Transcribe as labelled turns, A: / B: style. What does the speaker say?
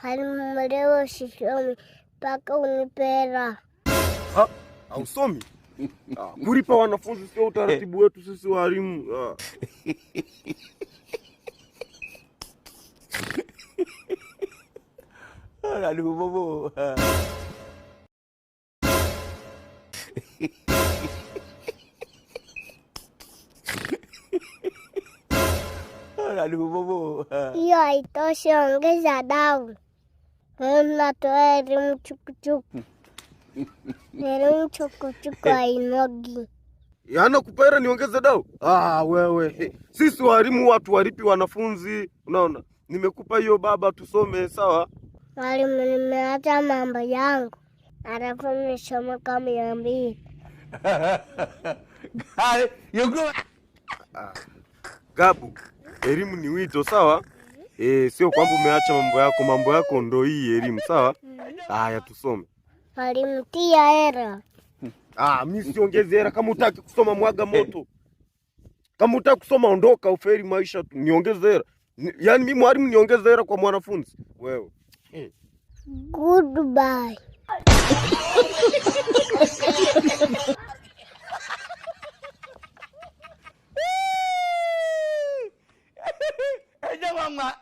A: Mwalimu leo sisomi mpaka unipe hela.
B: Hausomi? Kulipa wanafunzi sio utaratibu wetu sisi walimu.
C: Aduh bobo. Aduh bobo.
A: Hiyo haitoshi, ongeza dau. Natoa elimu chukuchuku. Elimu chukuchuku hainogi.
B: Yana kupera niongeze dau? Wewe. Sisi walimu watu walipi wanafunzi. Unaona? Nimekupa hiyo baba tusome sawa?
A: Mwalimu nimeacha mambo yangu. Alafu nisome kama 200.
B: Gabu, elimu ni wito sawa? Sio kwamba umeacha mambo yako ndo hii elimu sawa? Haya tusome.
A: Mwalimu tia hela.
B: Mimi siongeze hela, kama utaki kusoma mwaga moto. Kama utaki kusoma ondoka, uferi maisha tu. Niongeze hela. Yaani mimi mwalimu niongeze hela kwa mwanafunzi? Wewe.
A: Goodbye.
C: Jangan mak.